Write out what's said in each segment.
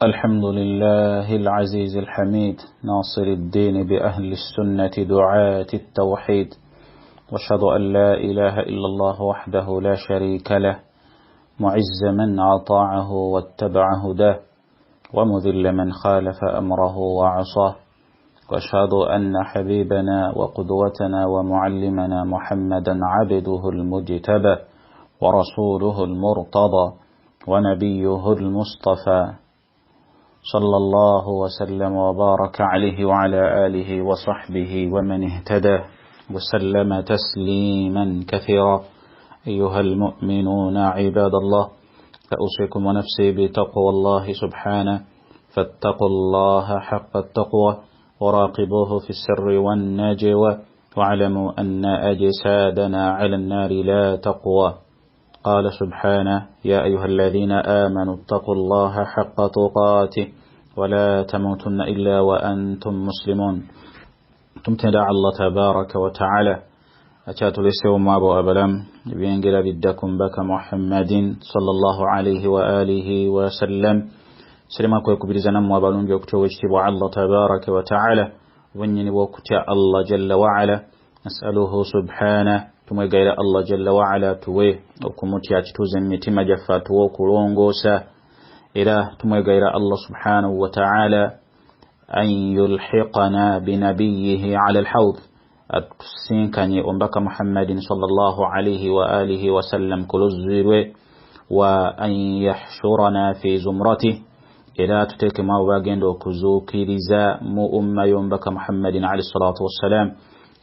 الحمد لله العزيز الحميد ناصر الدين بأهل السنة دعاة التوحيد، واشهد أن لا إله إلا الله وحده لا شريك له، معز من أطاعه واتبع هداه، ومذل من خالف أمره وعصاه، واشهد أن حبيبنا وقدوتنا ومعلمنا محمدا عبده المجتبى ورسوله المرتضى ونبيه المصطفى، صلى الله وسلم وبارك عليه وعلى آله وصحبه ومن اهتدى وسلم تسليما كثيرا. أيها المؤمنون عباد الله، فأوصيكم ونفسي بتقوى الله سبحانه، فاتقوا الله حق التقوى وراقبوه في السر والنجوى، واعلموا أن أجسادنا على النار لا تقوى. قال سبحانه: يا أيها الذين آمنوا اتقوا الله حق تقاته ولا تموتن إلا وأنتم مسلمون. تمتدع الله تبارك وتعالى أتاتوا لسيوم أبو أبلام بينجل بدكم بك محمد صلى الله عليه وآله وسلم سلما كويكو بلزنا موابلون بيكتو واجتبوا الله تبارك وتعالى ونين وكتع الله جل وعلا. نسأله سبحانه tumwe gaira Allah jalla wa ala tuwe okumuti akituze mitima jaffa tuwe okulongoosa, era tumwe gaira Allah subhanahu wa ta'ala an yulhiqana binabiyyihi ala alhawd, atusinkanye ombaka Muhammadin sallallahu alayhi wa alihi wa sallam kuluzirwe, wa an yahshurana fi zumratihi, era tuteke mawe bagenda okuzukiriza mu umma yombaka Muhammadin alayhi salatu wassalam.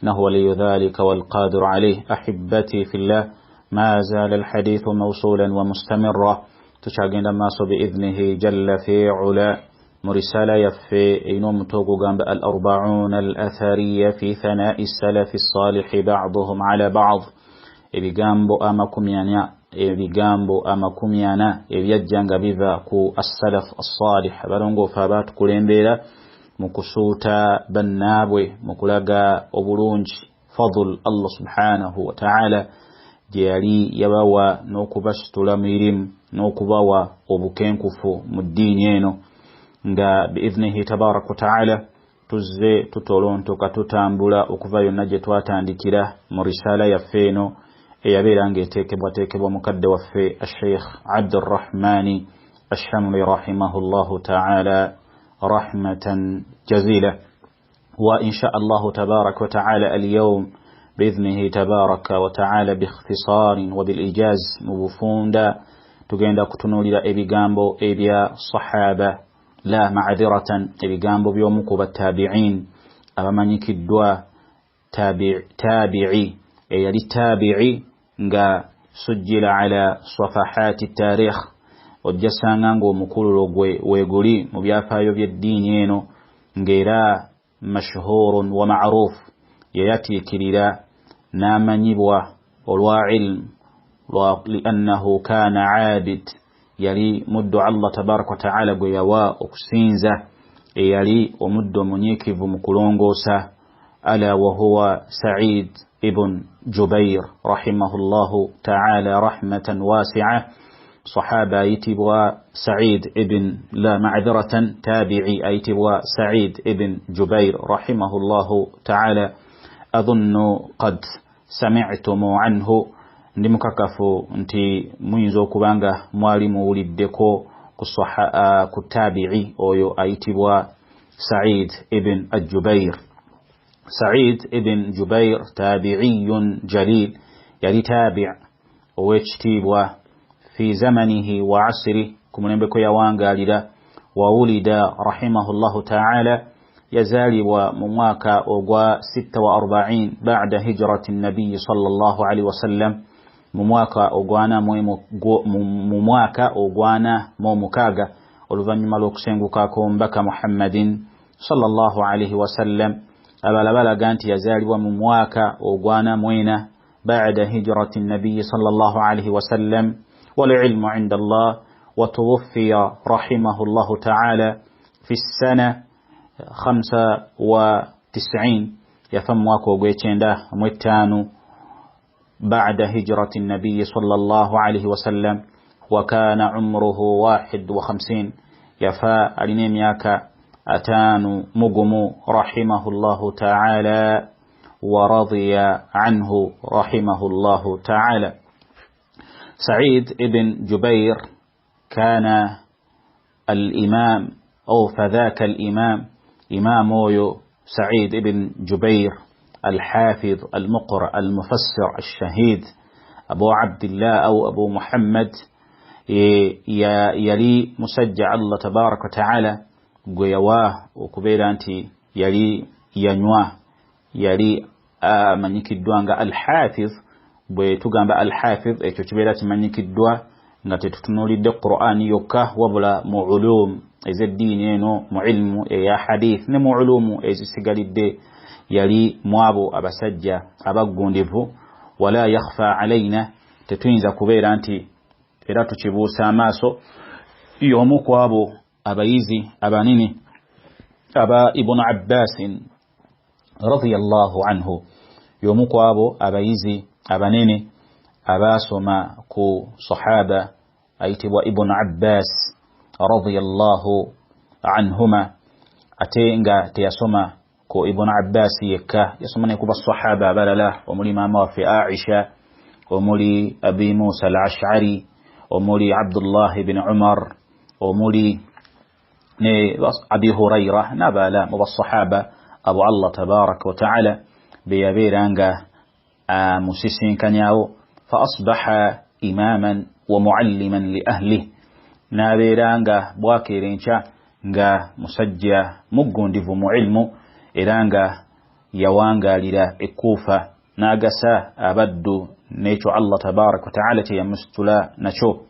إنه ولي ذلك والقادر عليه. أحبتي في الله، ما زال الحديث موصولا ومستمرا تشاقين الناس بإذنه جل في علا مرسالة يفي إنهم توقوا جنب الأربعون الأثرية في ثناء السلف الصالح بعضهم على بعض. إبقامبو أمكم يانا إبيجانغ بذاكو السلف الصالح بلنغو فابات كولينبيلا mukusuuta bannaabwe mukulaga obulungi fadl Allah subhanahu wa ta'ala gye yali yabawa n'okubasitula mirimu n'okubawa obukenkufu mu ddiini eno, nga biidhnihi tabaraka wa ta'ala tuzze tutolontoka tutambula okuva yonna gye twatandikira mu risaala yaffe eno eyabeera ng'eteekebwateekebwa mukadde waffe Sheikh Abdurrahmani Ash-Shamli rahimahullahu ta'ala رحمة جزيلة. وإن شاء الله تبارك وتعالى اليوم بإذنه تبارك وتعالى باختصار وبالإيجاز مبفوندا تجند كتنولي إبيجامبو إبيا صحابة، لا معذرة إبيجامبو بيومكو بالتابعين أمامنيك الدواء تابعي يلي التابعي نغا سجل على صفحات التاريخ ojjasanga ng'omukululo gwe weeguli mu byafaayo by'eddiini eno ng'era mashhurun wa ma'ruf, yayatiikirira n'amanyibwa olwa ilmu liannahu kaana aabid, yali muddu Allah tabaraka wa ta'ala gwe yawa okusinza, eyali omuddu omunyiikivu mu kulongoosa. ala wa huwa Sa'id ibn Jubair rahimahullahu ta'ala rahmatan wasi'a. صحابة يتبوا سعيد ابن لا معذرة تابعي أيتبوا سعيد ابن جبير رحمه الله تعالى. أظن قد سمعتم عنه ndimukakafu nti muyinza okubanga mwali muwuliddeko ku tabi'i oyo ayitibwa Sa'id ibn al-Jubair. Sa'id ibn Jubair tabi'iyun jalil, yali tabi' owekitiibwa في زمنه وعصره كمنبكو يوانغالدا. وولد رحمه الله تعالى يزال ومواكا أوغوا 46 بعد هجرة النبي صلى الله عليه وسلم. مواكا أوغوانا مومكاغا ولفن ملوك سنغوكاكم بك محمد صلى الله عليه وسلم. أبلا قانت يزال ومواكا أوغوانا موينة بعد هجرة النبي صلى الله عليه وسلم، والعلم عند الله. وتوفي رحمه الله تعالى في السنة 95 يفهم واكو غيتشندا متانو بعد هجرة النبي صلى الله عليه وسلم، وكان عمره 51 yafa alina emyaka 5 mugumu rahimahullahu ta'ala wa radiya anhu rahimahullahu ta'ala. سعيد ابن جبير كان الإمام أو فذاك الإمام إمام سعيد ابن جبير الحافظ المقرأ المفسر الشهيد أبو عبد الله أو أبو محمد يلي مسجع الله تبارك وتعالى قيواه وكبير أنت يلي ينواه يلي من يكدوان الحافظ bwetugamba al-hafiz ekyo kibeera kimanyikiddwa nga tetutunulidde Qur'an yokka wabula mu ulum ez'eddiini eno mu ilmu eya hadith ne mu ulumu ezisigalidde yali mwabo abasajja abaggundivu wala yakhfa alaina tetuyinza kubeera nti era tukibuusa amaaso y'omu ku abo abayizi abanini aba Ibn Abbas radiyallahu anhu y'omu ku abo abayizi abanene abasoma ku sahaba ayitibwa Ibn Abbas radiyallahu anhuma ate nga teyasoma ku Ibn Abbas yekka yasoma ne ku basahaba abalala omuli maama waffe Aisha omuli Abi Musa al-Ash'ari omuli Abdullah ibn Umar omuli ne Abi Hurayra nabala mu basahaba abo Allah tabaraka wa ta'ala beyabeeranga musisinkanyaawo fa asbaha imaman wa mualliman li ahli nabeeranga bwakeera enkya nga musajja muggundivu mu ilmu era nga yawangalira ekuufa n'agasa abaddu n'ekyo Allah tabaraka wa ta'ala teyamusitula nakyo.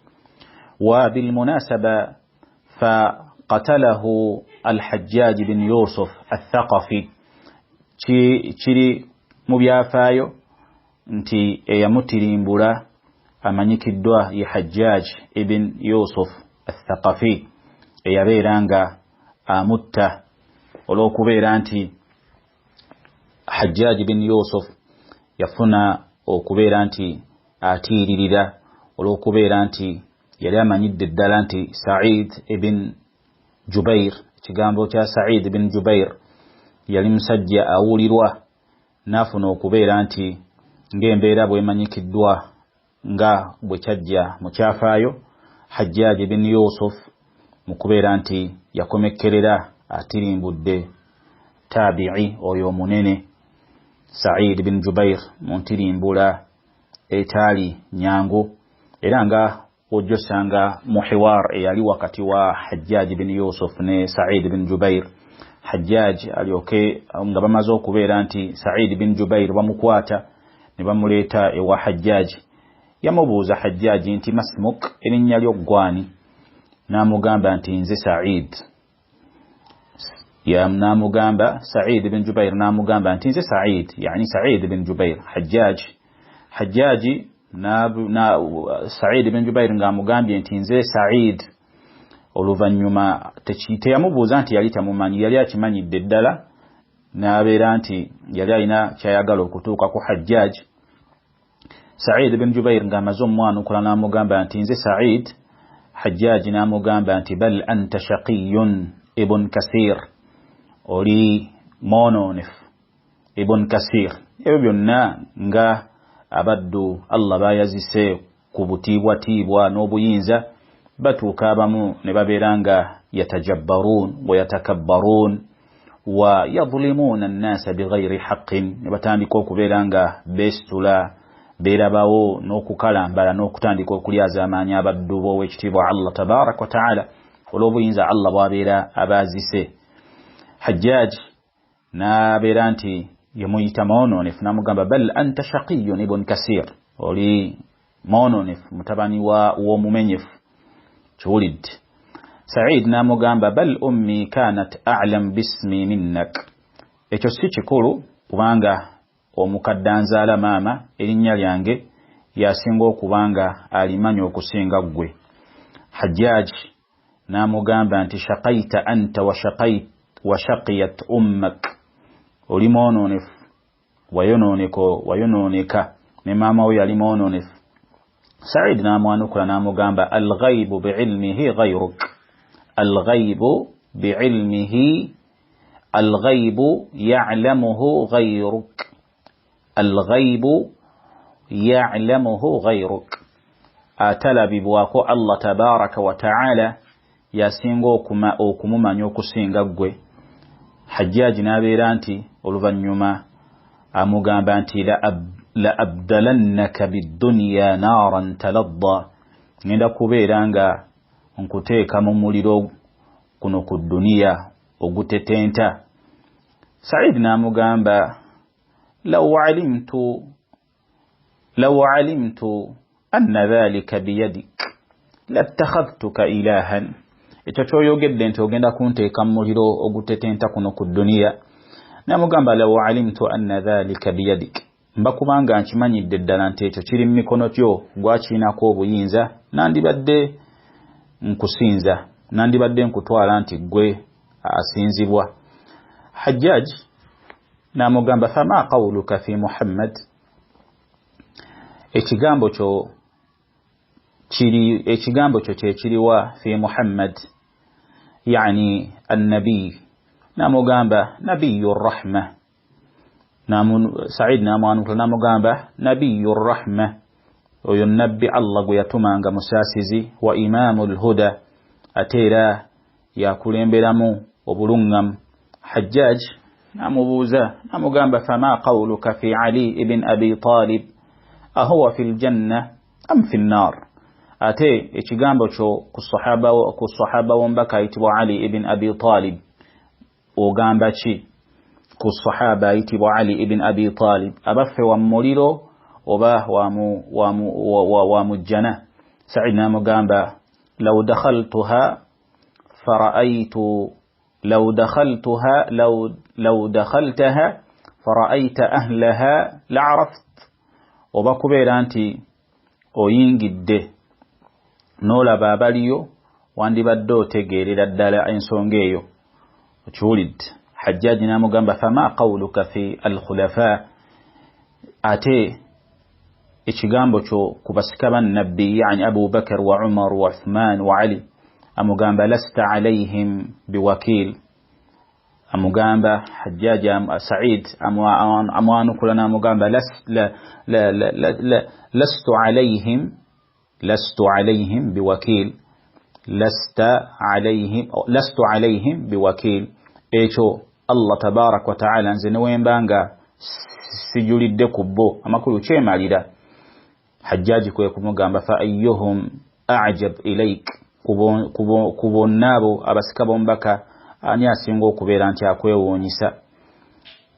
Wa bilmunasaba fa qatalahu al-Hajjaj bin Yusuf al-Thaqafi kiri mu byafaayo nti eyamutirimbula amanyikiddwa ye Hajjaj ibn Yusuf al-Thaqafi eyabeeranga amutta olw'okubeera nti Hajjaj ibn Yusuf yafuna okubeera nti atiiririra olw'okubeera nti yali amanyidde ddala nti Sa'id ibn Jubair ekigambo kya Sa'id ibn Jubair yali musajja awulirwa nafuna okubeera nti ng'embeera bwemanyikiddwa nga bwe kyajja mu kyafaayo Hajjaj ibn Yusuf mu kubeera nti yakomekkerera atirimbudde tabi'i oyo munene Sa'id ibn Jubair mu ntirimbula etaali nyangu era nga ojjosanga mu hiwar eyali wakati wa Hajjaj ibn Yusuf ne Sa'id ibn Jubair. Hajjaj alyoke nga bamaze okubeera nti Sa'id ibn Jubair bamukwata ne bamuleeta ewa Hajjaj yamubuuza Hajjaj nti masmuk erinnya lyo gwani n'amugamba nti nze Sa'id n'amugamba Sa'id ibn Jubair n'amugamba nti nze Sa'id yani Sa'id ibn Jubair Hajjaj Sa'id ibn Jubair ng'amugambye nti nze Sa'id oluvannyuma teyamubuuza nti yali tamumanyi yali akimanyidde ddala n'abeera nti yali alina kyayagala okutuuka ku Hajjaj. Sa'id ibn Jubair ng'amaze omwanukula n'amugamba nti nze Sa'id. Hajjaj n'amugamba nti bal anta shaqiyyun ibn Kasir oli mononef ibn Kasir. Ebyo byonna nga abaddu Allah bayazise ku butiibwatiibwa n'obuyinza batuuka abamu ne babeera nga yatajabbaruun wa yatakabbaruun wa yadhlimuuna an-naasa bighayri haqqin ne batandika okubeera nga beesitula beerabawo n'okukalambala n'okutandika okulyaza amaanyi abaddu b'owekitiibwa Allah tabaraka wa ta'ala olw'obuyinza Allah bw'abeera abaazise. Hajjaj n'abeera nti yemuyita mononef n'amugamba bal anta shaqiyyun ibn Kasir oli mononef mutabani w'omumenyefu kiwulidde. Sa'id n'amugamba bal ummi kanat a'lam bismi minnak ekyo si kikulu kubanga omukadde anzaala maama erinnya lyange yasinga okubanga alimanya okusinga ggwe. Hajjaj n'amugamba nti shaqaita anta wa shaqiyat ummak oli mononefu wayonooneka ne maama we yali mononefu. Sa'id n'amwanukula n'amugamba al-ghaybu bi'ilmihi ghayruk الغيب بعلمه الغيب يعلمه غيرك الغيب يعلمه غيرك atala bibwako Allah tabaraka wa taala yasinga okumumanya okusinga gwe. Hajjaj n'abeera nti oluvannyuma amugamba nti la abdalannaka biddunya naaran taladda, ngenda kubeera nga nkuteeka mu muliro kuno ku duniya ogutetenta. Said n'amugamba law alimtu anna dhalika biyadik lattakhadhtuka ilahan, ekyo kyoyogedde nti ogenda kunteeka mu muliro ogutetenta kuno ku duniya. Namugamba law alimtu anna dhalika biyadik, mba kubanga nkimanyidde ddala nti ekyo kiri mu mikono gyo gwakiinako obuyinza, nandibadde nkusinza, nandibadde nkutwala nti gwe asinzibwa. Hajjaj namugamba fama qawluka fi Muhammad, ekigambo kyo kyekiriwa fi Muhammad, yani annabi. Namugamba nabiyur rahma. Said namwanukula namugamba nabiyur rahma, oyo nabbi Allah gwe yatumanga musaasizi, wa imamul huda, ate era yakulemberamu obulungamu. Hajjaj namubuuza namugamba fama qawluka fi Ali ibn Abi Talib ahuwa fil janna am fi nnar, ate ekigambo kyo ku sahaba w'omubaka ayitibwa Ali ibn Abi Talib ogamba ki ku sahaba ayitibwa Ali ibn Abi Talib, abaffe wa muliro oba wa mujjana? Said namugamba law dakhaltaha fara'ayta ahlaha la'araft, oba kubeera nti oyingidde n'olaba abaliyo wandibadde otegeerera ddala ensonga eyo. Okiwulidde? Hajjaj namugamba fama qawluka fi al-khulafa, ate ekigambo kyo ku basika bannabbi, yani Abu Bakar wa Umar wa Uthman wa Ali. Amugamba lasta alayhim biwakil. Amugamba Hajjaj Said amwanukula namugamba lastu alayhim biwakil, lastu alayhim biwakil. Ekyo Allah tabarak wa ta'ala nze newembanga sijulidde kubbo, amakulu kyemalira. Hajjaj kwe kumugamba fa ayyuhum a'jab ilayk, kubonabo abasika bombaka ani asinga okubeera nti akwewuunyisa.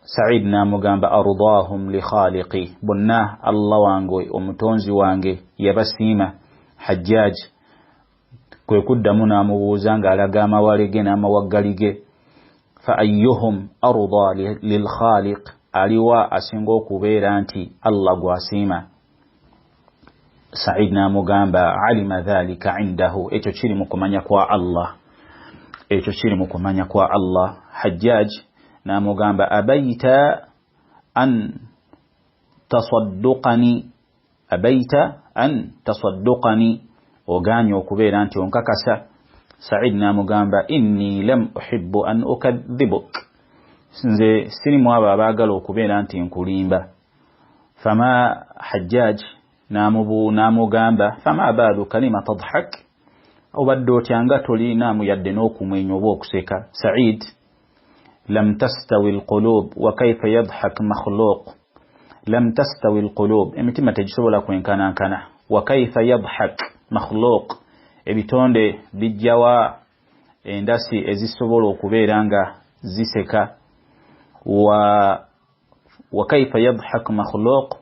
Said namugamba ardahum li khaliqi, bonna Allah wange omutonzi wange yabasiima. Hajjaj kwe kuddamu namubuuza ng'alaga amawalege n'amawaggalige, fa ayyuhum arda lil khaliq, aliwa asinga okubeera nti Allah gwasiima. Said namugamba alima dhalika indahu, ekyo kiri mu kumanya kwa Allah, ekyo kiri mu kumanya kwa Allah. Hajjaj namugamba abaita an tasadduqani, oganye okubeera nti onkakasa. Said namugamba inni lam uhibbu an ukadhibuk, nze sirimu abo abaagala okubeera nti nkulimba. Fama Hajjaj namugamba fama balu kalima tadhak, obadde otyanga tolinaamu yadde n'okumwenya oba okuseka. Said lam tastawi alqulub wa kayfa yadhhak makhluq, lam tastawi alqulub, emitima tegisobola kwenkanankana. Wa kayfa yadhhak makhluq, ebitonde bijjawa endasi ezisobola okubeera nga ziseka. wa kayfa yadhhak makhluq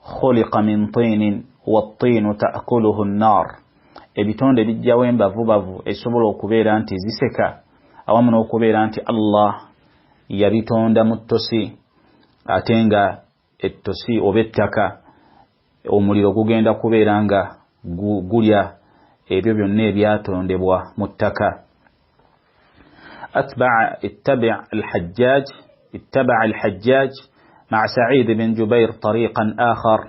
khuliqa min tinin wat-tinu ta'kuluhu an-nar, ebitonde bijjawo embavubavu esobola okubeera nti ziseka, awamu n'okubeera nti Allah yabitonda mu ttosi, ate nga ettosi oba ettaka omuliro gugenda kubeera nga gulya ebyo byonna ebyatondebwa mu ttaka. اتبع الحجاج مع سعيد بن جبير طريقا آخر،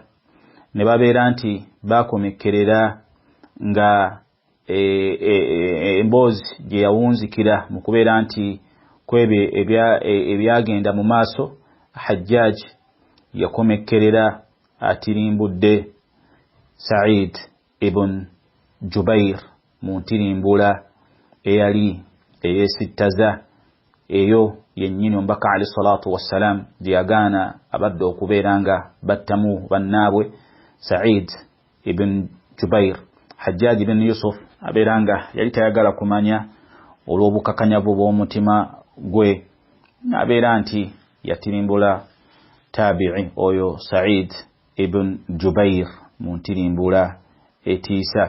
نبابيرانتي باكو مكريرا nga emboozi gye yawunzikira mu kubeera nti kwebe ebyagenda mu maaso Hajjaj yakomekkerera atirimbudde Sa'id ibn Jubair mu ntirimbula eyali eyesittaza eyo yennyini omubaka alayhi salatu wassalam gye yagaana abadde okubeera nga battamu bannaabwe Sa'id ibn Jubair. Hajjaj ibn Yusuf abeera nga yali tayagala kumanya olw'obukakanyavu bw'omutima gwe, abeera nti yatirimbula tabi'i oyo Sa'id ibn Jubair mu ntirimbula etiisa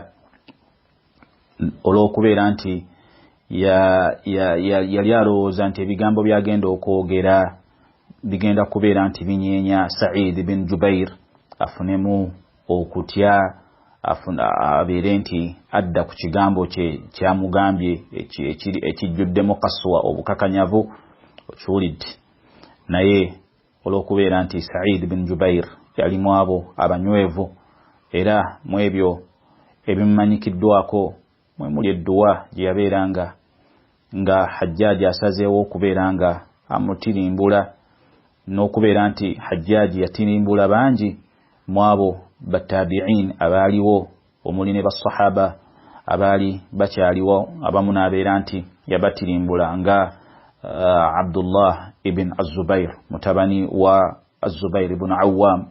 olw'okubeera nti yali alowooza nti ebigambo byagenda okwogera bigenda kubeera nti binyeenya Sa'id ibn Jubair afunemu okutya, abeere nti adda ku kigambo kye kyamugambye ekijjuddemu kaswa obukakanyavu okiwulidde. Naye olw'okubeera nti Sa'id ibn Jubair yali mu abo abanywevu era mu ebyo ebimumanyikiddwako mwe muli edduwa gye yabeeranga nga Hajjaj asazeewo okubeera nga amutirimbula, n'okubeera nti Hajjaj yatirimbula bangi mu abo batabi'in abaaliwo omuli ne basahaba abaali bakyaliwo, abamu n'abeera nti yabatirimbula nga Abdullah ibn Az-Zubair mutabani wa Az-Zubair ibn Awwam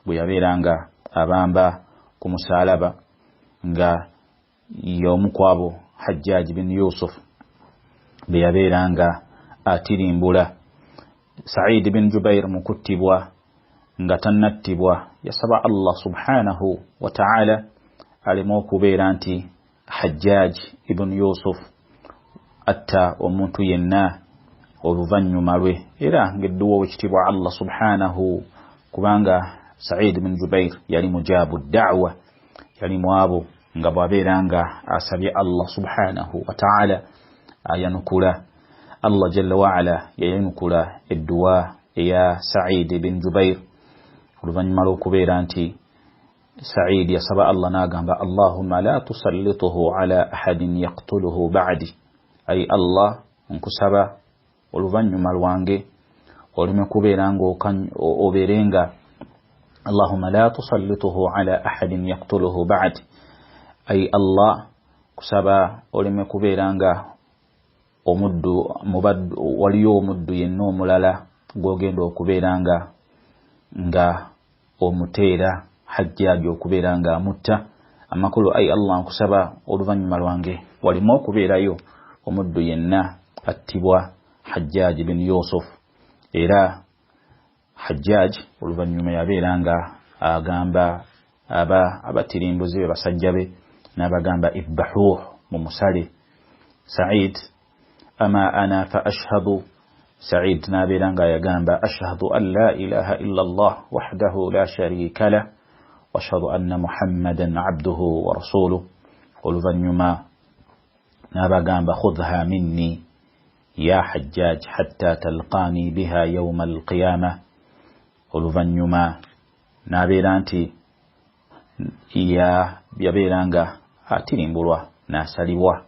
bwe yabeeranga abamba ku musaalaba nga y'omu ku abo Hajjaj ibn Yusuf be yabeeranga atirimbula. Sa'id ibn Jubair mu kuttibwa nga tannattibwa yasaba Allah subhanahu wa ta'ala aleme okubeera nti Hajjaj ibn Yusuf atta omuntu yenna oluvannyuma lwe, era ng'edduwa wekitibwa Allah subhanahu, kubanga Sa'id ibn Jubair yali mujabu da'wa, yali mu abo nga bw'abeera nga asabye Allah subhanahu wa ta'ala ayanukula. Allah jalla wa ala yayanukula edduwa eya Sa'id ibn Jubair oluvannyuma lw'okubeera nti Sa'id yasaba Allah n'agamba Allahumma la tusallituhu ala ahadin yaqtuluhu ba'di, ay Allah nkusaba oluvannyuma lwange oleme kubeera nga obeerenga Allahumma la tusallituhu ala ahadin yaqtuluhu ba'di, ay Allah kusaba oleme kubeera nga waliyo omuddu yenna omulala gw'ogenda okubeera nga omuteera Hajjaj okubeera nga amutta amakulu. Ay Allah nkusaba oluvannyuma lwange walimu okubeerayo omuddu yenna attibwa Hajjaj ibn Yusuf. Era Hajjaj oluvannyuma yabeera nga agamba abatirimbuzi be basajja be n'abagamba idbahuh mu musale Sa'id ama ana fa ashhadu. Sa'id n'abeera nga yagamba ashhadu an la ilaha illa Allah wahdahu la sharika lah wa ashhadu anna Muhammadan abduhu wa rasuluhu. Oluvannyuma n'abagamba khudha minni ya Hajjaj hatta talqani biha yawma al-qiyamah. Oluvannyuma n'abeera nti yabeera nga atirimbulwa n'asalibwa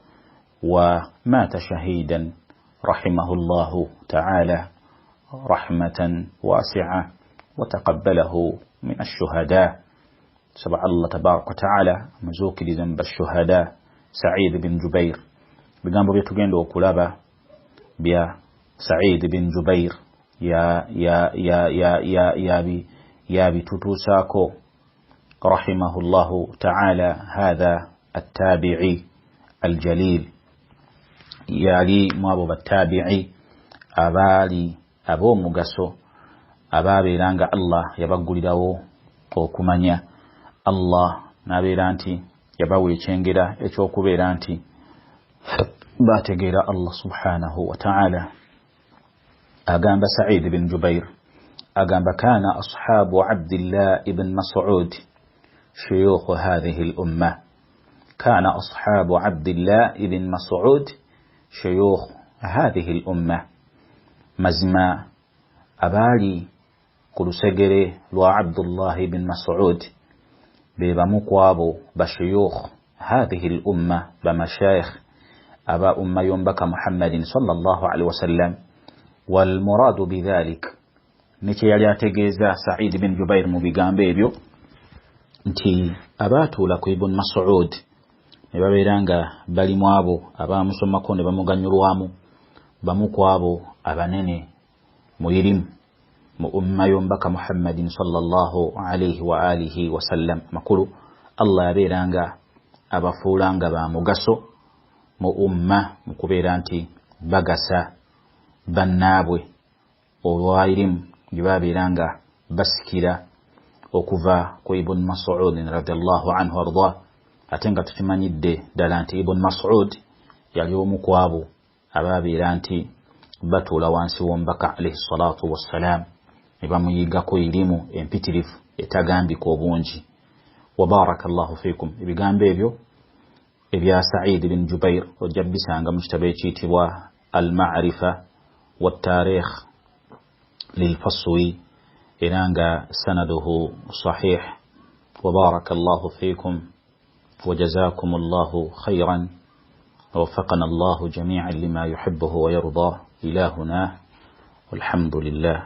wa mata shahidan rahimahullahu ta'ala rahmatan wasi'a wa taqabbalahu min ash-shuhada. Saba Allah tabaraka wa ta'ala amuzukiriza mu bashuhada Sa'id ibn Jubair. Bigambo bye tugenda okulaba bya Sa'id ibn Jubair yabitutuusaako rahimahullahu ta'ala hadha at-tabi'i al-jalil. Yali mu abo battabi'i abaali ab'omugaso abaabeeranga Allah yabaggulirawo okumanya. Allah n'abeera nti yabawa ekyengera ekyokubeera nti bategeera Allah subhanahu wa ta'ala. Agamba Sa'id ibn Jubair agamba kana ashabu Abdillah ibn Mas'ud shuyukh hadhihi al-umma. Kana ashabu Abdillah ibn Mas'ud shuyukh hadhihi al-umma. Mazima abali ku lusegere lwa Abdullah ibn Mas'ud be bamu ku abo bashuyukh هذه الأمة بمشايخ أبا أمة ينبك محمد صلى الله عليه وسلم. والمراد بذلك نتي يتجيزا سعيد بن جبير مبيغان بيبيو نتي أباتو لكو ابن مسعود نبابيرانغا بali mwabo abamusomako ne bamuganyulwamu bamukwabo abanene muyirimu mu umma yombaka Muhammadin sallallahu alayhi wa alihi wa sallam makulu Allah yabeeranga abafuulanga ba mugaso mu umma mukubeera nti bagasa bannaabwe olwayirimu gye babeeranga basikira okuva ku Ibn Mas'ud radiyallahu anhu arda. Ate nga tukimanyidde ddala nti Ibn Mas'ud yali omu ku abo ababeera nti batuula wansi w'omubaka alayhi salatu wassalam ne bamuyigako irimu empitirivu etagambika obungi. Wa barakallahu fikum. Ebigambo ebyo ebya Sa'id bin Jubair ojja bisanga mu kitabo ekiyitibwa Al-Ma'rifa wat-Tarikh lil-Faswi era nga sanaduhu sahih. Wa barakallahu fikum وجزاكم الله خيرا ووفقنا الله جميعا لما يحبه ويرضاه إلهنا والحمد لله.